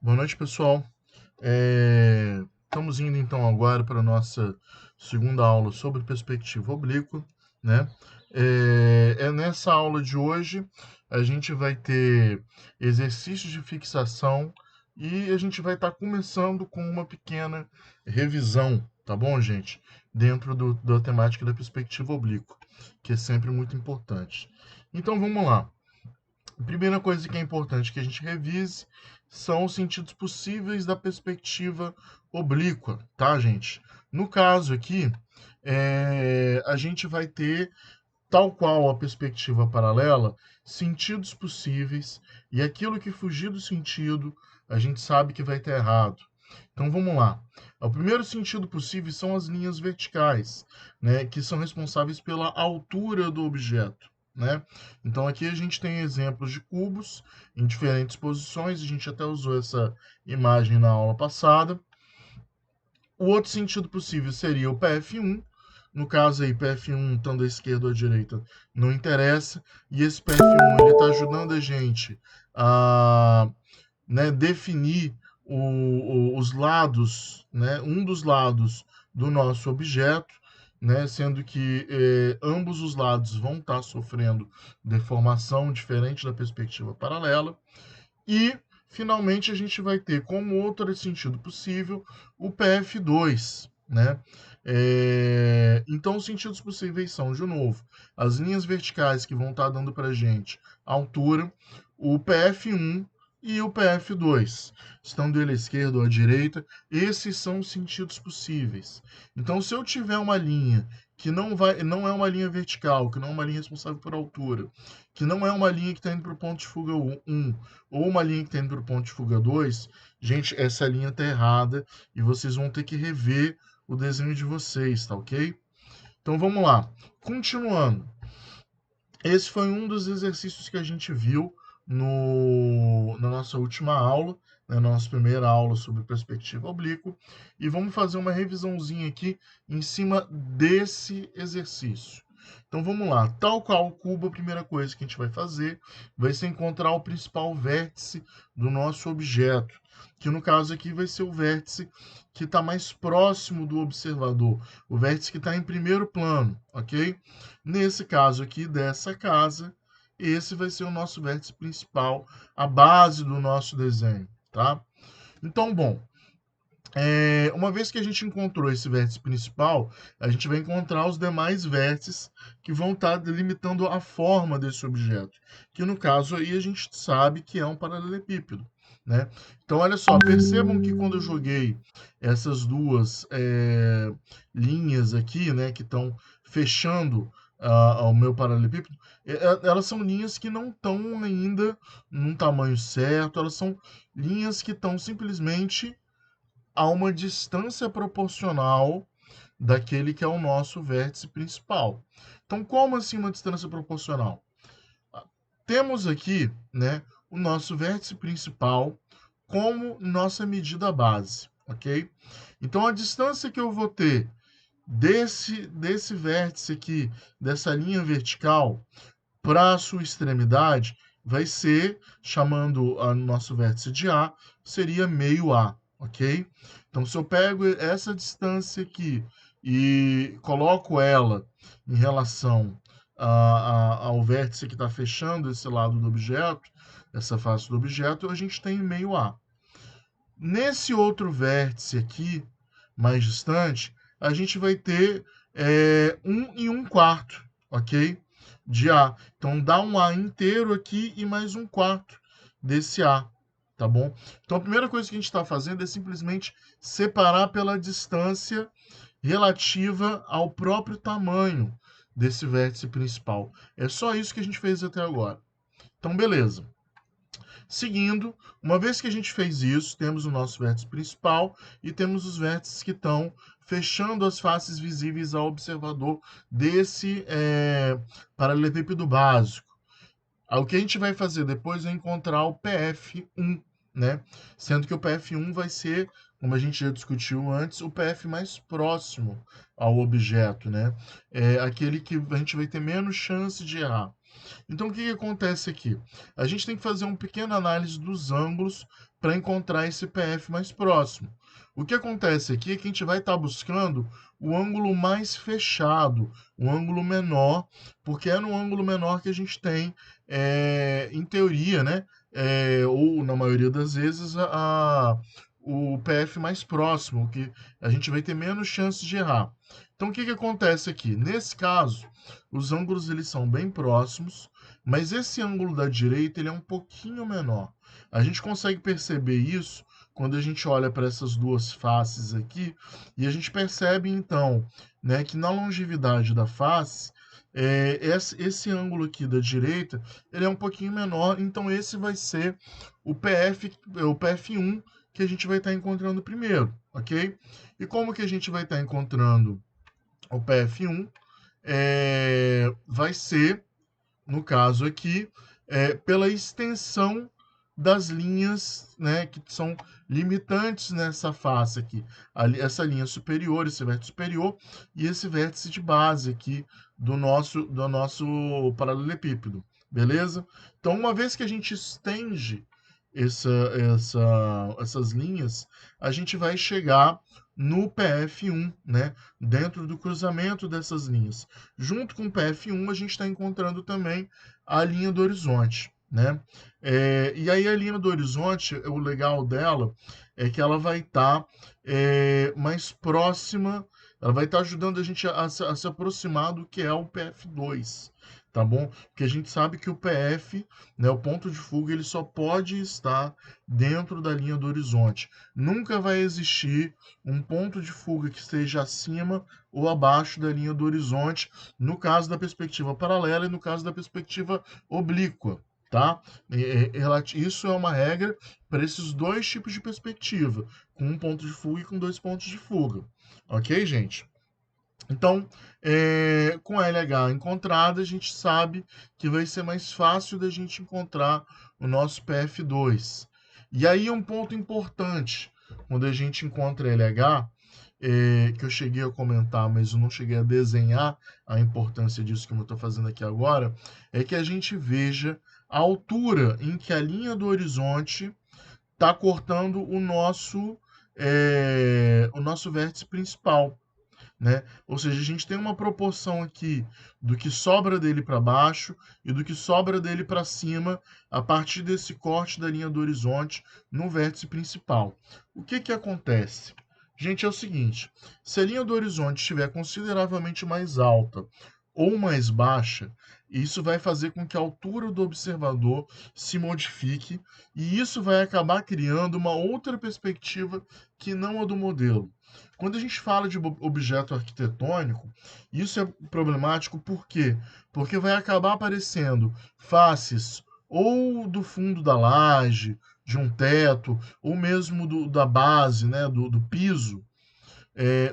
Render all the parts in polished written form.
Boa noite, pessoal. Estamos indo então agora para a nossa segunda aula sobre perspectiva oblíqua, né? Nessa aula de hoje a gente vai ter exercícios de fixação e a gente vai estar começando com uma pequena revisão, tá bom, gente? Dentro da temática da perspectiva oblíqua, que é sempre muito importante. Então vamos lá. A primeira coisa que é importante que a gente revise são os sentidos possíveis da perspectiva oblíqua, tá, gente? No caso aqui, a gente vai ter, tal qual a perspectiva paralela, sentidos possíveis, e aquilo que fugir do sentido, a gente sabe que vai estar errado. Então vamos lá. O primeiro sentido possível são as linhas verticais, né, que são responsáveis pela altura do objeto. Né? Então aqui a gente tem exemplos de cubos em diferentes posições, a gente até usou essa imagem na aula passada. O outro sentido possível seria o PF1, no caso aí, PF1 estando à esquerda ou à direita, não interessa. E esse PF1 ele está ajudando a gente a, né, definir os lados, né, um dos lados do nosso objeto, né, sendo que ambos os lados vão estar sofrendo deformação diferente da perspectiva paralela. E, finalmente, a gente vai ter como outro sentido possível o PF2, né? Então, os sentidos possíveis são, de novo, as linhas verticais que vão estar dando para a gente a altura, o PF1 e o PF2. Estando ele à esquerda ou à direita, esses são os sentidos possíveis. Então, se eu tiver uma linha que não é uma linha vertical, que não é uma linha responsável por altura, que não é uma linha que está indo para o ponto de fuga 1, ou uma linha que está indo para o ponto de fuga 2, gente, essa linha está errada e vocês vão ter que rever o desenho de vocês, tá ok? Então vamos lá. Continuando. Esse foi um dos exercícios que a gente viu na nossa última aula, na nossa primeira aula sobre perspectiva oblíqua, e vamos fazer uma revisãozinha aqui em cima desse exercício. Então vamos lá, tal qual o cubo, a primeira coisa que a gente vai fazer vai ser encontrar o principal vértice do nosso objeto, que no caso aqui vai ser o vértice que está mais próximo do observador, o vértice que está em primeiro plano, ok? Nesse caso aqui dessa casa, esse vai ser o nosso vértice principal, a base do nosso desenho, tá? Então, bom, uma vez que a gente encontrou esse vértice principal, a gente vai encontrar os demais vértices que vão estar delimitando a forma desse objeto, que no caso aí a gente sabe que é um paralelepípedo, né? Então, olha só, percebam que quando eu joguei essas duas linhas aqui, né, que estão fechando o meu paralelepípedo, elas são linhas que não estão ainda num tamanho certo, elas são linhas que estão simplesmente a uma distância proporcional daquele que é o nosso vértice principal. Então, como assim uma distância proporcional? Temos aqui, né, o nosso vértice principal como nossa medida base, ok? Então, a distância que eu vou ter desse vértice aqui, dessa linha vertical, para a sua extremidade, vai ser, chamando o nosso vértice de A, seria meio A, ok? Então, se eu pego essa distância aqui e coloco ela em relação ao vértice que está fechando esse lado do objeto, essa face do objeto, a gente tem meio A. Nesse outro vértice aqui, mais distante, a gente vai ter 1 e 1 quarto, ok? De A. Então, dá um A inteiro aqui e mais um quarto desse A, tá bom? Então, a primeira coisa que a gente está fazendo é simplesmente separar pela distância relativa ao próprio tamanho desse vértice principal. É só isso que a gente fez até agora. Então, beleza. Seguindo, uma vez que a gente fez isso, temos o nosso vértice principal e temos os vértices que estão fechando as faces visíveis ao observador desse paralelepípedo básico. O que a gente vai fazer depois é encontrar o PF1, né? Sendo que o PF1 vai ser, como a gente já discutiu antes, o PF mais próximo ao objeto, né? É aquele que a gente vai ter menos chance de errar. Então, o que acontece aqui? A gente tem que fazer uma pequena análise dos ângulos para encontrar esse PF mais próximo. O que acontece aqui é que a gente vai estar buscando o ângulo mais fechado, o ângulo menor, porque é no ângulo menor que a gente tem, em teoria, né? Ou na maioria das vezes, o PF mais próximo, que a gente vai ter menos chances de errar. Então, o que acontece aqui? Nesse caso, os ângulos eles são bem próximos, mas esse ângulo da direita ele é um pouquinho menor. A gente consegue perceber isso quando a gente olha para essas duas faces aqui, e a gente percebe então, né, que na longevidade da face, esse ângulo aqui da direita ele é um pouquinho menor, então esse vai ser o PF1 que a gente vai estar encontrando primeiro, ok? E como que a gente vai estar encontrando o PF1? Vai ser, no caso aqui, pela extensão das linhas, né, que são limitantes nessa face aqui. Essa linha superior, esse vértice superior e esse vértice de base aqui do nosso paralelepípedo, beleza? Então, uma vez que a gente estende essas linhas, a gente vai chegar no PF1, né, dentro do cruzamento dessas linhas. Junto com o PF1, a gente está encontrando também a linha do horizonte, né? E aí a linha do horizonte, o legal dela é que ela vai estar mais próxima, ela vai estar ajudando a gente a se aproximar do que é o PF2, tá bom? Porque a gente sabe que o PF, né, o ponto de fuga, ele só pode estar dentro da linha do horizonte. Nunca vai existir um ponto de fuga que esteja acima ou abaixo da linha do horizonte, no caso da perspectiva paralela e no caso da perspectiva oblíqua, tá? Isso é uma regra para esses dois tipos de perspectiva, com um ponto de fuga e com dois pontos de fuga. Ok, gente? Então, com a LH encontrada, a gente sabe que vai ser mais fácil da gente encontrar o nosso PF2. E aí um ponto importante, quando a gente encontra LH, que eu cheguei a comentar, mas eu não cheguei a desenhar a importância disso que eu estou fazendo aqui agora, é que a gente veja a altura em que a linha do horizonte está cortando o nosso vértice principal, né? Ou seja, a gente tem uma proporção aqui do que sobra dele para baixo e do que sobra dele para cima a partir desse corte da linha do horizonte no vértice principal. O que que acontece? Gente, é o seguinte, se a linha do horizonte estiver consideravelmente mais alta ou mais baixa, isso vai fazer com que a altura do observador se modifique e isso vai acabar criando uma outra perspectiva que não a do modelo. Quando a gente fala de objeto arquitetônico, isso é problemático por quê? Porque vai acabar aparecendo faces ou do fundo da laje, de um teto, ou mesmo da base, né, do piso,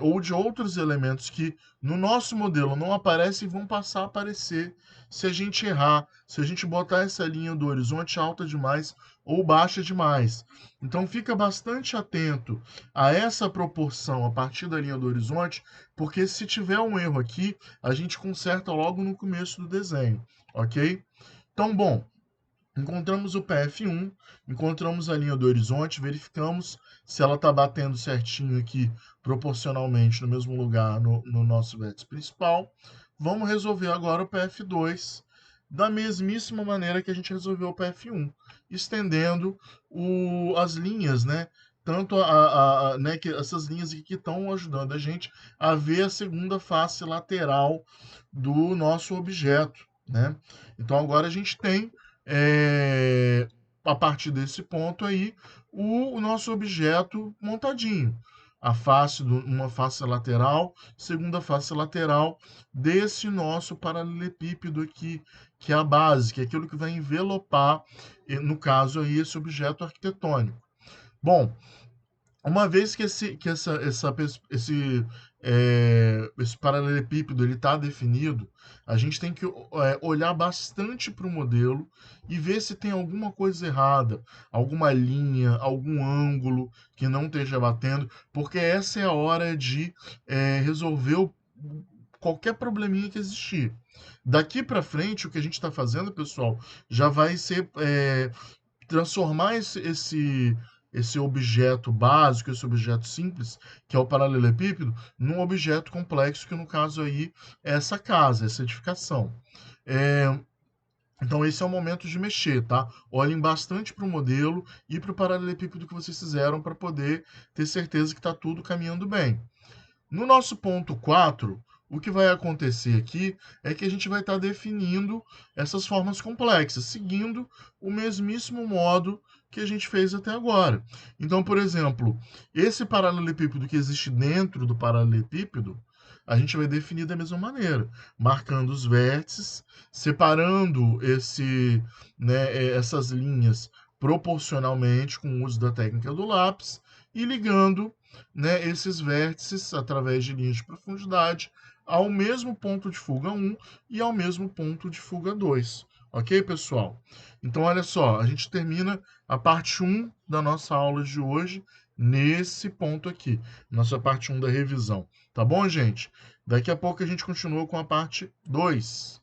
ou de outros elementos que no nosso modelo não aparecem e vão passar a aparecer se a gente errar, se a gente botar essa linha do horizonte alta demais ou baixa demais. Então fica bastante atento a essa proporção a partir da linha do horizonte, porque se tiver um erro aqui, a gente conserta logo no começo do desenho, ok? Então, bom, encontramos o PF1, encontramos a linha do horizonte, verificamos se ela está batendo certinho aqui, proporcionalmente, no mesmo lugar no nosso vértice principal. Vamos resolver agora o PF2 da mesmíssima maneira que a gente resolveu o PF1, estendendo as linhas, né? Tanto né, que essas linhas aqui que estão ajudando a gente a ver a segunda face lateral do nosso objeto, né? Então agora a gente tem a partir desse ponto aí, o nosso objeto montadinho. Uma face lateral, segunda face lateral desse nosso paralelepípedo aqui, que é a base, que é aquilo que vai envelopar, no caso aí, esse objeto arquitetônico. Bom, uma vez que esse paralelepípedo ele está definido, a gente tem que olhar bastante para o modelo e ver se tem alguma coisa errada, alguma linha, algum ângulo que não esteja batendo, porque essa é a hora de resolver qualquer probleminha que existir. Daqui para frente, o que a gente está fazendo, pessoal, já vai ser transformar esse objeto básico, esse objeto simples, que é o paralelepípedo, num objeto complexo, que no caso aí é essa casa, essa edificação. É, então esse é o momento de mexer, tá? Olhem bastante para o modelo e para o paralelepípedo que vocês fizeram para poder ter certeza que está tudo caminhando bem. No nosso ponto 4, o que vai acontecer aqui é que a gente vai estar definindo essas formas complexas, seguindo o mesmíssimo modo que a gente fez até agora. Então, por exemplo, esse paralelepípedo que existe dentro do paralelepípedo, a gente vai definir da mesma maneira, marcando os vértices, separando essas linhas proporcionalmente com o uso da técnica do lápis e ligando, né, esses vértices através de linhas de profundidade ao mesmo ponto de fuga 1 e ao mesmo ponto de fuga 2. Ok, pessoal? Então, olha só, a gente termina a parte 1 da nossa aula de hoje nesse ponto aqui, nossa parte 1 da revisão. Tá bom, gente? Daqui a pouco a gente continua com a parte 2.